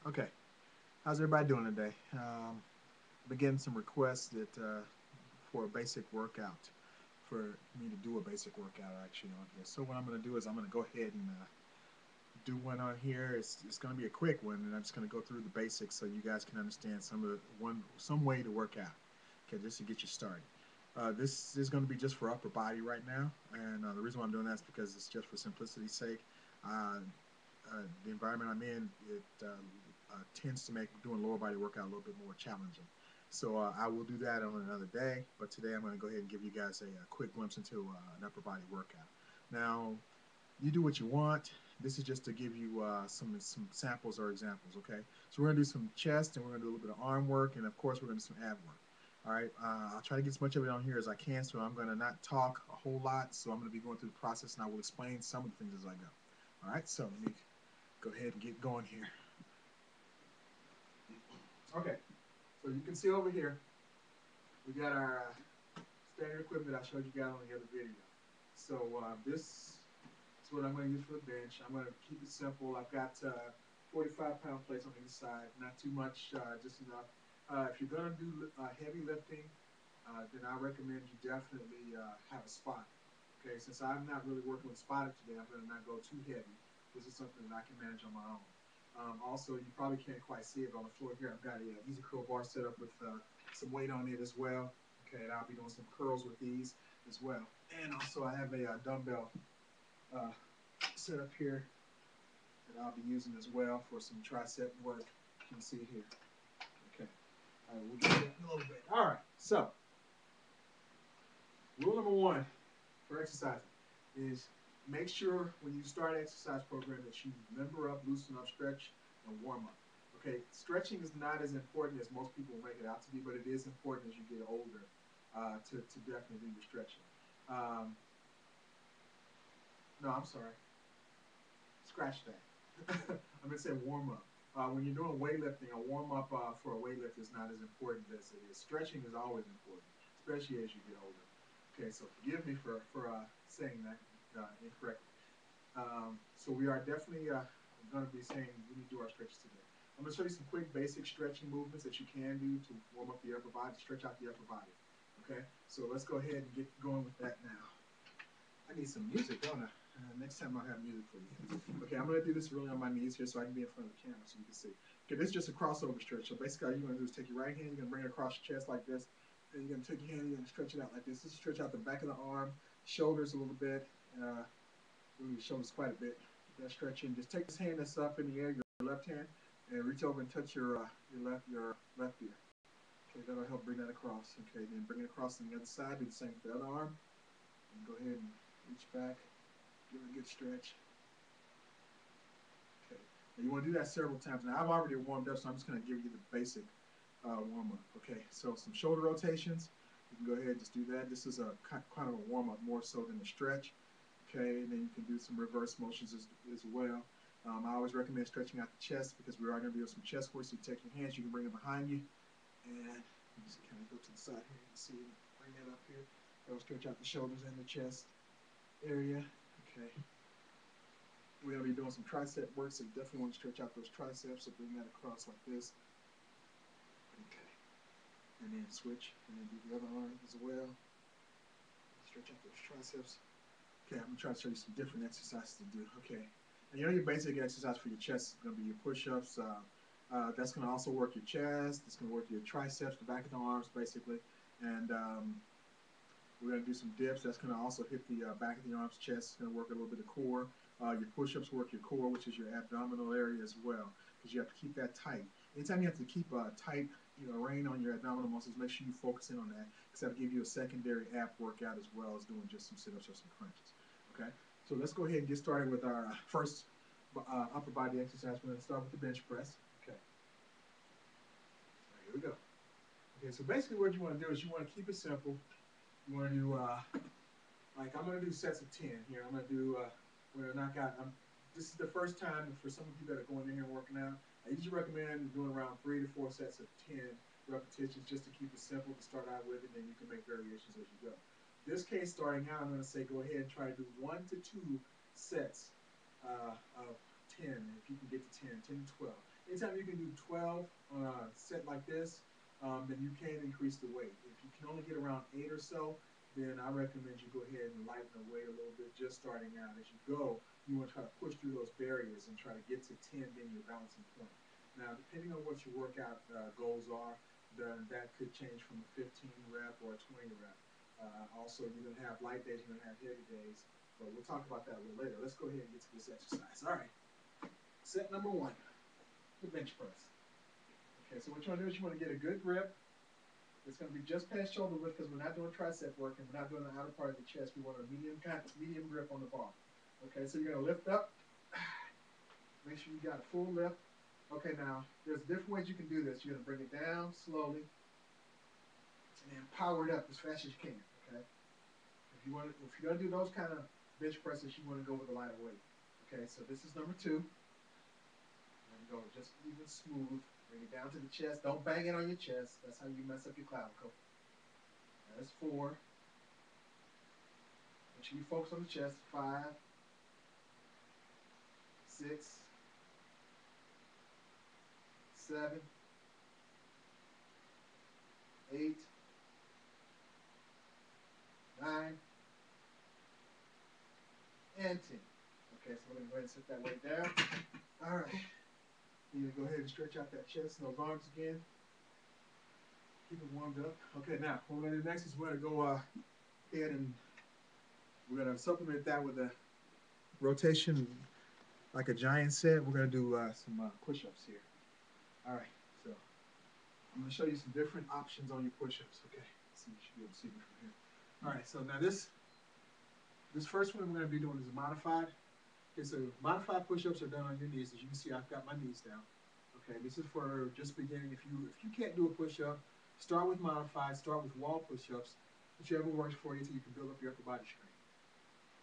Okay, how's everybody doing today? Been getting some requests that for a basic workout, for me to do a basic workout actually on here. So what I'm going to do is I'm going to go ahead and do one on here. It's going to be a quick one, and I'm just going to go through the basics so you guys can understand some way to work out. Okay, just to get you started. This is going to be just for upper body right now, and the reason why I'm doing that is because it's just for simplicity's sake. Uh, the environment I'm in, it tends to make doing lower body workout a little bit more challenging. So I will do that on another day, but today I'm going to go ahead and give you guys a quick glimpse into an upper body workout. Now, you do what you want. This is just to give you some samples or examples, okay? So we're going to do some chest, and we're going to do a little bit of arm work, and of course we're going to do some ab work. All right, I'll try to get as much of it on here as I can, so I'm going to not talk a whole lot, so I'm going to be going through the process, and I will explain some of the things as I go. All right, so let me go ahead and get going here. Okay, so you can see over here, we got our standard equipment I showed you guys on the other video. So this is what I'm going to use for the bench. I'm going to keep it simple. I've got 45-pound plates on each side, not too much, just enough. If you're going to do heavy lifting, then I recommend you definitely have a spotter. Okay, since I'm not really working with a spotter today, I'm going to not go too heavy. This is something that I can manage on my own. Also, you probably can't quite see it on the floor here. I've got a easy curl bar set up with some weight on it as well. Okay, and I'll be doing some curls with these as well. And also, I have a dumbbell uh, set up here that I'll be using as well for some tricep work. You can see it here. Okay, all right, we'll do that in a little bit. All right, so rule number one for exercising is make sure when you start an exercise program that you limber up, loosen up, stretch, and warm up. Okay, stretching is not as important as most people make it out to be, but it is important as you get older to definitely do your stretching. Um, no, I'm sorry. Scratch that. I'm going to say warm up. When you're doing weightlifting, a warm up for a weightlift is not as important as it is. Stretching is always important, especially as you get older. Okay, so forgive me for saying that incorrectly. So we are definitely going to be saying we need to do our stretches today. I'm going to show you some quick basic stretching movements that you can do to warm up the upper body, stretch out the upper body. Okay, so let's go ahead and get going with that now. I need some music, don't I? Next time I'll have music for you. Okay, I'm going to do this really on my knees here so I can be in front of the camera so you can see. Okay, this is just a crossover stretch. So basically all you're going to do is take your right hand, you're going to bring it across your chest like this, and you're going to take your hand, you're going to stretch it out like this. This is stretch out the back of the arm, shoulders a little bit, move your shoulders quite a bit. Get that stretching. Just take this hand that's up in the air, your left hand, and reach over and touch your left ear. Okay, that'll help bring that across. Okay, then bring it across on the other side. Do the same with the other arm. And go ahead and reach back. Give it a good stretch. Okay. Now you want to do that several times. Now I've already warmed up, so I'm just going to give you the basic warm up. Okay. So some shoulder rotations. You can go ahead and just do that. This is a kind of a warm up more so than a stretch. Okay. And then you can do some reverse motions as well. I always recommend stretching out the chest because we are going to be doing some chest work. So you take your hands, you can bring them behind you, and you just kind of go to the side here. You can see, bring that up here. That will stretch out the shoulders and the chest area. Okay. We're going to be doing some tricep work, so you definitely want to stretch out those triceps. So bring that across like this. Okay. And then switch, and then do the other arm as well. Stretch out those triceps. Okay, I'm going to try to show you some different exercises to do. Okay. And you know your basic exercise for your chest is going to be your push-ups. That's going to also work your chest. It's going to work your triceps, the back of the arms, basically. And we're going to do some dips. That's going to also hit the back of the arms, chest. It's going to work a little bit of core. Your push-ups work your core, which is your abdominal area as well, because you have to keep that tight. Anytime you have to keep a tight, rein on your abdominal muscles, make sure you focus in on that, because that'll give you a secondary ab workout as well as doing just some sit-ups or some crunches. Okay, so let's go ahead and get started with our first upper body exercise. We're going to start with the bench press. Okay, so here we go. Okay, so basically what you want to do is you want to keep it simple. You want to do like I'm going to do sets of 10 here. I'm going to do, we're going to knock out, this is the first time for some of you that are going in here and working out. I usually recommend doing around 3 to 4 sets of 10 repetitions just to keep it simple to start out with, and then you can make variations as you go. This case, starting out, I'm going to say go ahead and try to do 1 to 2 sets of 10, if you can get to 10, 10 to 12. Anytime you can do 12 on a set like this, then you can increase the weight. If you can only get around 8 or so, then I recommend you go ahead and lighten the weight a little bit just starting out. As you go, you want to try to push through those barriers and try to get to 10 being your balancing point. Now, depending on what your workout goals are, then that could change from a 15 rep or a 20 rep. Also, you're going to have light days, you're going to have heavy days, but we'll talk about that a little later. Let's go ahead and get to this exercise. All right, set number 1, the bench press. Okay, so what you want to do is you want to get a good grip. It's going to be just past shoulder width because we're not doing tricep work and we're not doing the outer part of the chest. We want a medium grip on the bar. Okay, so you're going to lift up. Make sure you got a full lift. Okay, now there's different ways you can do this. You're going to bring it down slowly and then power it up as fast as you can. Okay, if you're going to do those kind of bench presses, you want to go with a lighter weight. Okay, so this is number 2. And go just even smooth. Bring it down to the chest. Don't bang it on your chest. That's how you mess up your clavicle. That's 4. Make sure you focus on the chest. 5, 6, 7, 8, 9, and 10. Okay, so we're going to go ahead and set that weight down. All right. You're going to go ahead and stretch out that chest and those arms again. Keep it warmed up. Okay, now what we're going to do next is we're going to go ahead and we're going to supplement that with a rotation like a giant set. We're going to do some push-ups here. All right, so I'm going to show you some different options on your push-ups. Okay, let's see, you should be able to see me from here. All right, so now this first one we're going to be doing is modified. Okay, so modified push-ups are done on your knees. As you can see, I've got my knees down. Okay, this is for just beginning. If you can't do a push-up, start with modified. Start with wall push-ups, whichever works for you, so you can build up your upper body strength.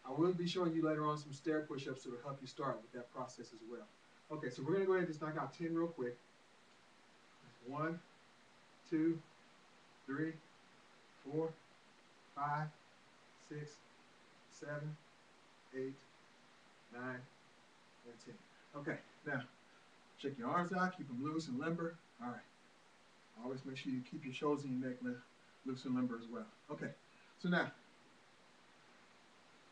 I will be showing you later on some stair push-ups that will help you start with that process as well. Okay, so we're going to go ahead and just knock out 10 real quick. 1, 2, 3, 4, 5, 6, 7, 8, 9, and 10. Okay, now shake your arms out, keep them loose and limber. All right. Always make sure you keep your shoulders and your neck loose and limber as well. Okay, so now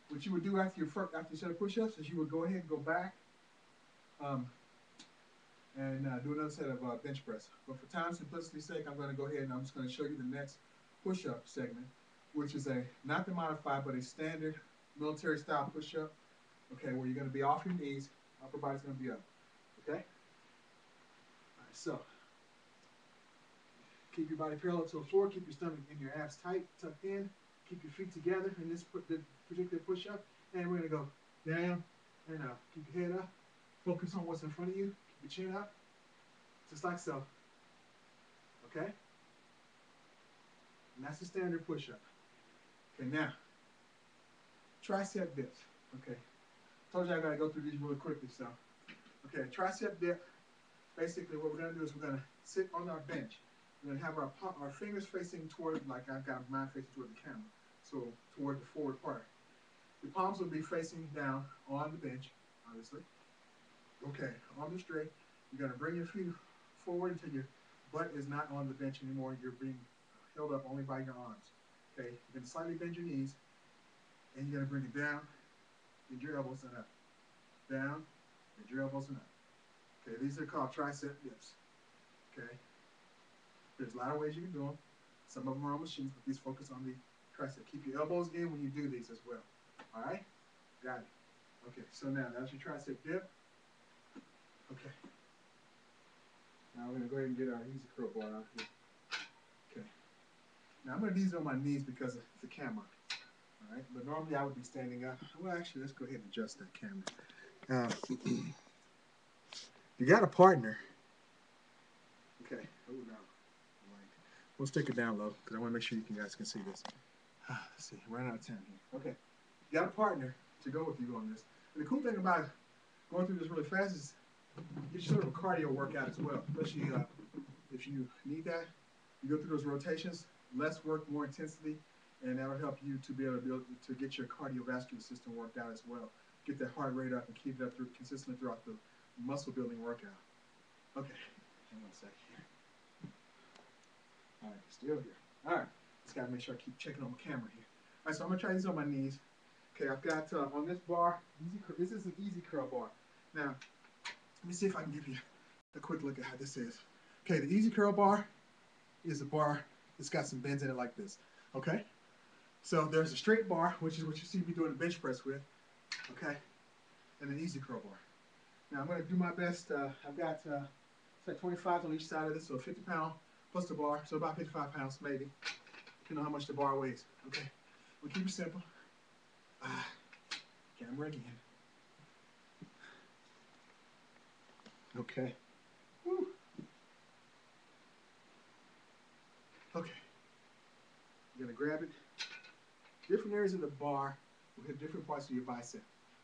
what you would do after you set of push-ups is you would go ahead and go back and do another set of bench press. But for time simplicity's sake, I'm going to go ahead and I'm just going to show you the next push-up segment, which is not the modified, but a standard military style push-up. Okay, where you're going to be off your knees, upper body's going to be up. Okay. All right, so keep your body parallel to the floor. Keep your stomach and your abs tight, tucked in. Keep your feet together in this particular push-up. And we're going to go down and up. Keep your head up. Focus on what's in front of you. Keep your chin up. Just like so. Okay? And that's the standard push-up. Okay, now, tricep dips. Okay. Told you I got to go through these really quickly, so. Okay, tricep dip. Basically, what we're going to do is we're going to sit on our bench. We're going to have our fingers facing toward, like I've got mine facing toward the camera, so toward the forward part. Your palms will be facing down on the bench, obviously. Okay, arms are straight. You're going to bring your feet forward until your butt is not on the bench anymore. You're being held up only by your arms. Okay, you're going to slightly bend your knees, and you're going to bring it down, bend your elbows and up. Down, bend your elbows and up. Okay, these are called tricep dips. Okay. There's a lot of ways you can do them. Some of them are on machines, but these focus on the tricep. Keep your elbows in when you do these as well. All right? Got it. Okay, so now that's your tricep dip. Okay. Now we're going to go ahead and get our easy curl bar out here. Okay. Now I'm going to do these on my knees because it's a camera. All right? But normally I would be standing up. Well, actually, let's go ahead and adjust that camera. You got a partner. Okay. Oh, no. We'll stick it down low because I want to make sure you guys can see this. Let's see, ran out of time here. Okay, you got a partner to go with you on this. And the cool thing about going through this really fast is you get sort of a cardio workout as well, especially if you need that. You go through those rotations, less work, more intensity, and that'll help you to be able to get your cardiovascular system worked out as well. Get that heart rate up and keep it up consistently throughout the muscle building workout. Okay, hang on a sec here. All right, still here. All right, just gotta make sure I keep checking on my camera here. All right, so I'm gonna try these on my knees. Okay, I've got on this bar, this is an easy curl bar. Now, let me see if I can give you a quick look at how this is. Okay, the easy curl bar is a bar that's got some bends in it like this. Okay, so there's a straight bar, which is what you see me doing the bench press with. Okay, and an easy curl bar. Now I'm gonna do my best. I've got it's like 25 on each side of this, so 50 pound plus the bar, so about 55 pounds maybe, depending on how much the bar weighs. Okay, we'll keep it simple. Camera again. Okay. Woo. Okay. You're gonna grab it. Different areas of the bar will hit different parts of your bicep.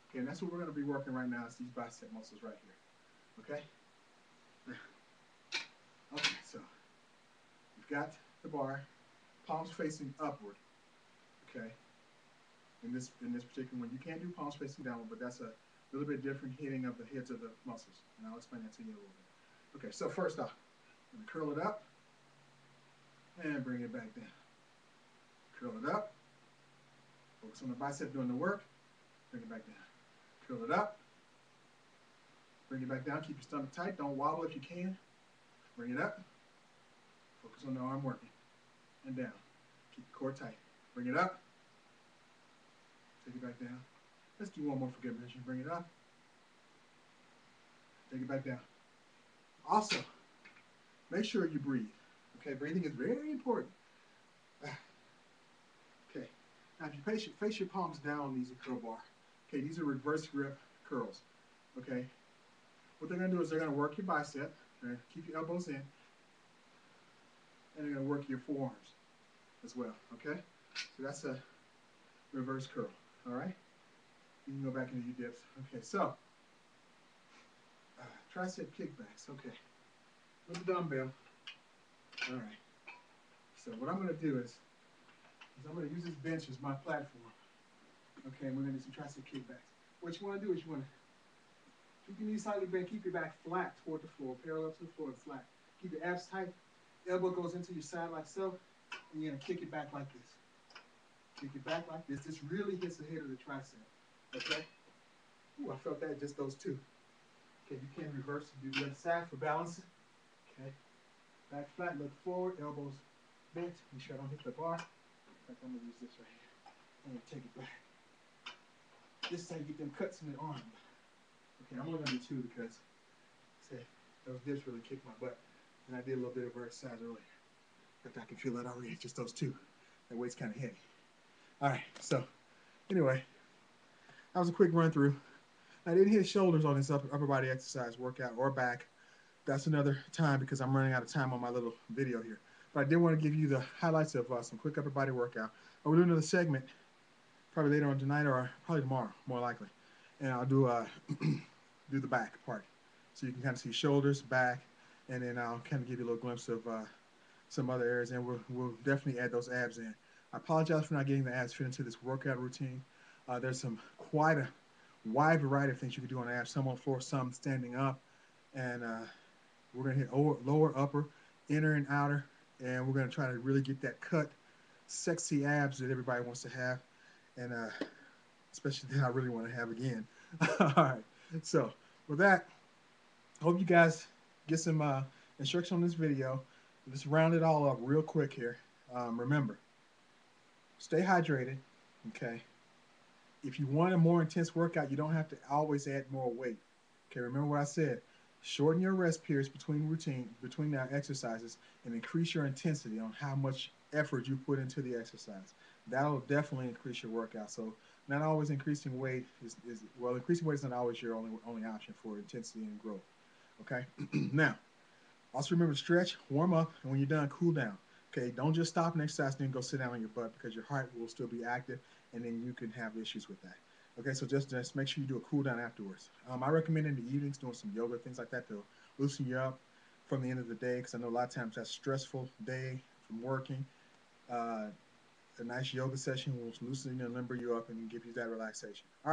Okay, and that's what we're gonna be working right now. Is these bicep muscles right here. Okay. Okay, so you've got the bar, palms facing upward. Okay. In this particular one, you can't do palms facing downward, but that's a little bit different hitting of the heads of the muscles, and I'll explain that to you in a little bit. Okay, so first off, I'm gonna curl it up and bring it back down. Curl it up. Focus on the bicep doing the work. Bring it back down. Curl it up. Bring it back down. Keep your stomach tight. Don't wobble if you can. Bring it up. Focus on the arm working. And down. Keep the core tight. Bring it up. Take it back down. Let's do one more for good measure. Bring it up. Take it back down. Also, make sure you breathe. Okay, breathing is very important. Okay, now if you face your palms down on these curl bar. Okay, these are reverse grip curls. Okay, what they're gonna do is they're gonna work your bicep. They're gonna keep your elbows in, and they're gonna work your forearms as well. Okay, so that's a reverse curl. All right, you can go back into your dips. Okay, so tricep kickbacks. Okay, with the dumbbell. All right. So what I'm gonna do is I'm gonna use this bench as my platform. Okay, and we're gonna do some tricep kickbacks. What you wanna do is you wanna keep your knees slightly bent, keep your back flat toward the floor, parallel to the floor and flat. Keep your abs tight. Elbow goes into your side like so, and you're gonna kick it back like this. Kick it back like this. This really hits the head of the tricep. Okay? Ooh, I felt that just those two. Okay, you can reverse and do the other side for balancing. Okay. Back flat, look forward, elbows bent. Make sure I don't hit the bar. In fact, I'm gonna use this right here. I'm gonna take it back. This is how you get them cuts in the arm. Okay, I'm only gonna do two because say those dips really kicked my butt. And I did a little bit of exercise earlier. But I can feel that already, just those two. That weight's kind of heavy. All right, so anyway, that was a quick run through. I didn't hit shoulders on this upper body exercise workout or back. That's another time because I'm running out of time on my little video here. But I did want to give you the highlights of some quick upper body workout. We'll do another segment probably later on tonight or probably tomorrow, more likely. And I'll do do the back part. So you can kind of see shoulders, back, and then I'll kind of give you a little glimpse of some other areas, and we'll definitely add those abs in. I apologize for not getting the abs fit into this workout routine. There's quite a wide variety of things you can do on abs, some on the floor, some standing up, and we're going to hit lower, upper, inner, and outer, and we're going to try to really get that cut, sexy abs that everybody wants to have, and especially that I really want to have again. All right, so with that, I hope you guys get some instruction on this video. Let's round it all up real quick here. Remember, stay hydrated, okay? If you want a more intense workout, you don't have to always add more weight. Okay, remember what I said. Shorten your rest periods between exercises, and increase your intensity on how much effort you put into the exercise. That'll definitely increase your workout. So not always increasing weight increasing weight is not always your only option for intensity and growth. Okay, now also remember to stretch, warm up, and when you're done, cool down. Okay, don't just stop an exercise and then go sit down on your butt because your heart will still be active, and then you can have issues with that. Okay, so just make sure you do a cool down afterwards. I recommend in the evenings doing some yoga, things like that to loosen you up from the end of the day because I know a lot of times that's a stressful day from working. A nice yoga session will loosen and limber you up and give you that relaxation. All right.